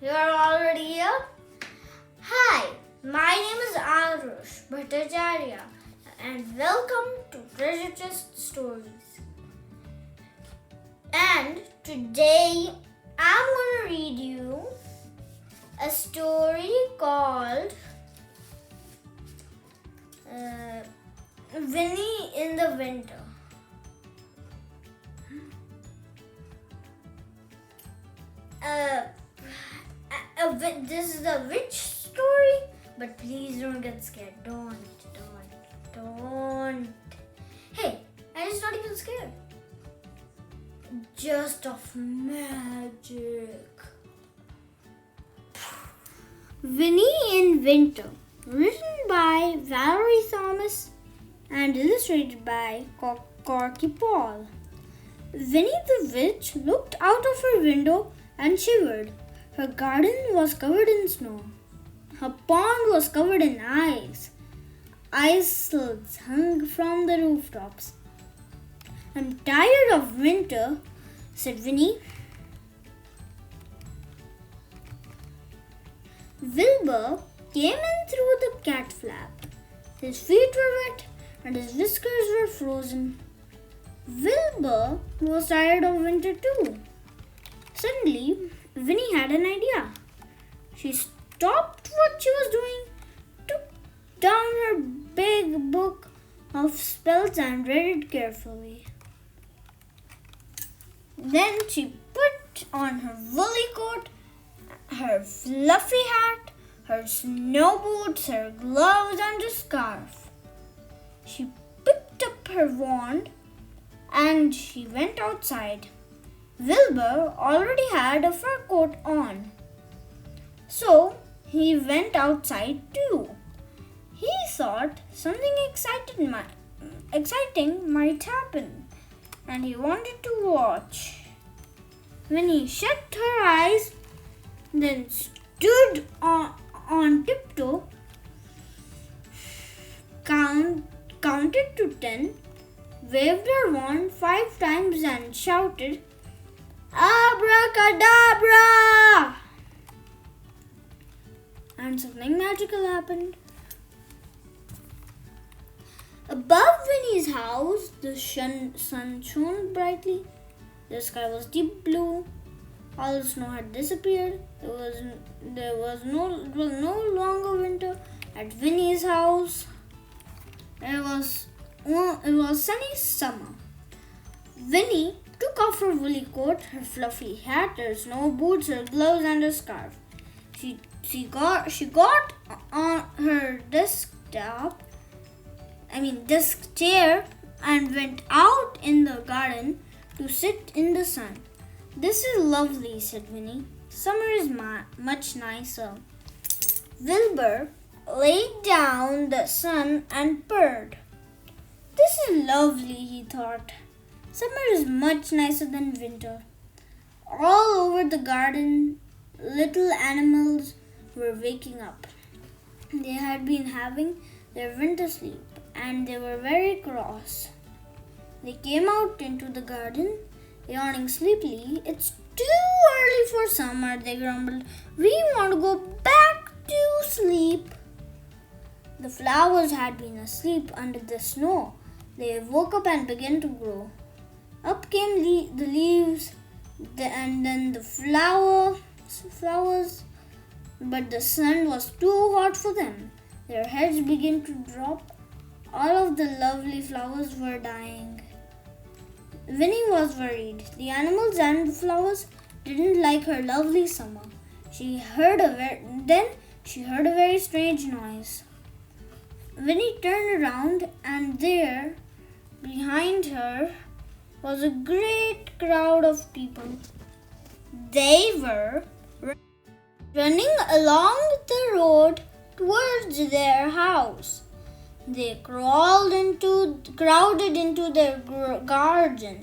You are already here? Hi, my name is Arush Bhattacharya and welcome to Treasure Chest Stories. And today I'm going to read you a story called Winnie in the Winter. This is a witch story, but please don't get scared. Don't. Hey, I just not even scared. Just of magic. Winnie in Winter, written by Valerie Thomas and illustrated by Corky Paul. Winnie the witch looked out of her window and shivered. Her garden was covered in snow. Her pond was covered in ice. Icicles hung from the rooftops. "I'm tired of winter," said Winnie. Wilbur came in through the cat flap. His feet were wet and his whiskers were frozen. Wilbur was tired of winter too. Suddenly, Winnie had an idea. She stopped what she was doing, took down her big book of spells and read it carefully. Then she put on her woolly coat, her fluffy hat, her snow boots, her gloves and a scarf. She picked up her wand and she went outside. Wilbur already had a fur coat on, so he went outside too. He thought something exciting might happen, and he wanted to watch. When he shut her eyes, then stood on tiptoe, counted to 10, waved her wand 5 times and shouted, "Abracadabra!" And something magical happened. Above Winnie's house, the sun shone brightly. The sky was deep blue. All the snow had disappeared. It was no longer winter at Winnie's house. It was sunny summer. Winnie took off her woolly coat, her fluffy hat, her snow boots, her gloves, and her scarf. She got on her desk chair, and went out in the garden to sit in the sun. "This is lovely," said Winnie. "Summer is much nicer." Wilbur laid down the sun and purred. "This is lovely," he thought. "Summer is much nicer than winter." All over the garden, little animals were waking up. They had been having their winter sleep and they were very cross. They came out into the garden, yawning sleepily. "It's too early for summer," they grumbled. "We want to go back to sleep." The flowers had been asleep under the snow. They woke up and began to grow. Up came the leaves and then the flowers, but the sun was too hot for them. Their heads began to drop. All of the lovely flowers were dying. Winnie was worried. The animals and the flowers didn't like her lovely summer. Then she heard a very strange noise. Winnie turned around and there, behind her, was a great crowd of people. They were running along the road towards their house. They crowded into their garden.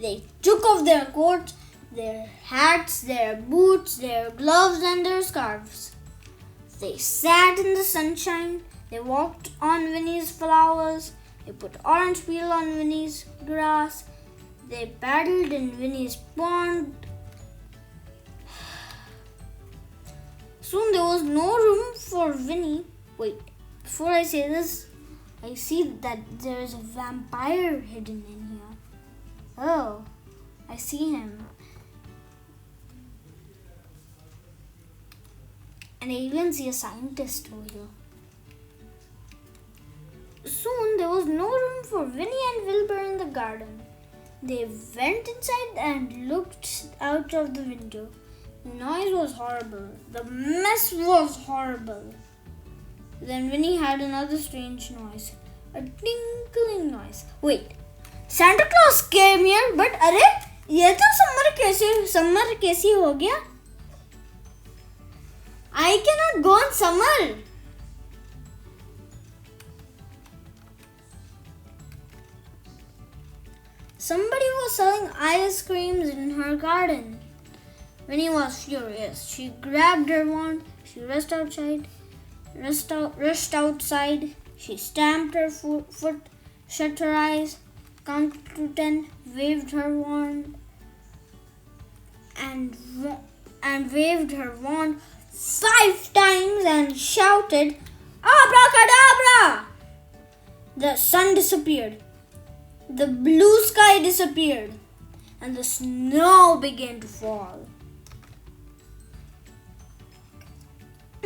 They took off their coats, their hats, their boots, their gloves, and their scarves. They sat in the sunshine. They walked on Winnie's flowers. They put orange peel on Winnie's grass. They paddled in Winnie's pond. Soon there was no room for Winnie. Wait, before I say this, I see that there is a vampire hidden in here. Oh, I see him. And I even see a scientist over here. Soon there was no room for Winnie and Wilbur in the garden. They went inside and looked out of the window. The noise was horrible. The mess was horrible. Then Winnie had another strange noise. A tinkling noise. Wait, Santa Claus came here, but अरे ये तो summer कैसे हो गया? I cannot go on summer. Somebody was selling ice creams in her garden. Winnie was furious. She grabbed her wand. She rushed outside. She stamped her foot, shut her eyes, counted to 10, waved her wand, and waved her wand 5 times and shouted, "Abracadabra!" The sun disappeared. The blue sky disappeared, and the snow began to fall.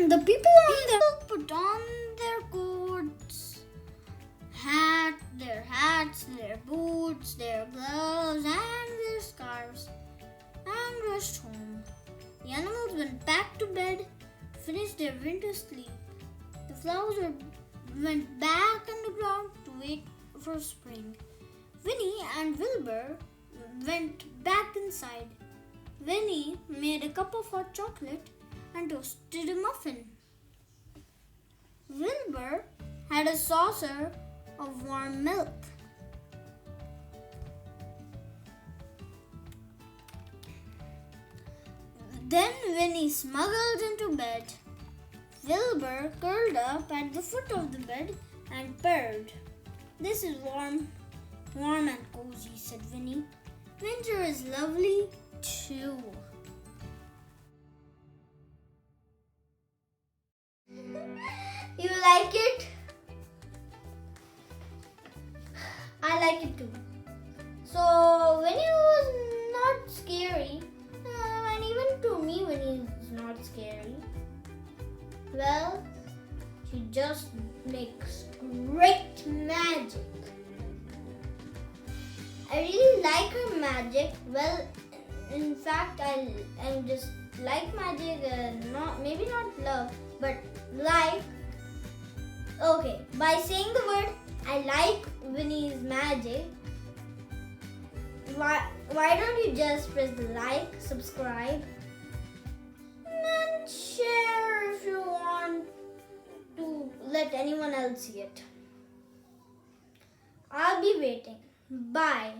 The people put on their coats, their hats, their boots, their gloves, and their scarves, and rushed home. The animals went back to bed, finished their winter sleep. The flowers went back underground to wait for spring. Winnie and Wilbur went back inside. Winnie made a cup of hot chocolate and toasted a muffin. Wilbur had a saucer of warm milk. Then Winnie smuggled into bed. Wilbur curled up at the foot of the bed and purred. "This is warm and cozy," said Winnie. "Winter is lovely too." You like it? I like it too. So Winnie was not scary, and even to me Winnie is not scary. Well, she just makes great magic. I really like her magic. Well, in fact, I just like magic, maybe not love, but like. Okay, by saying the word "I like Winnie's magic," why don't you just press the like, subscribe, and share if you want to let anyone else see it. I'll be waiting. Bye.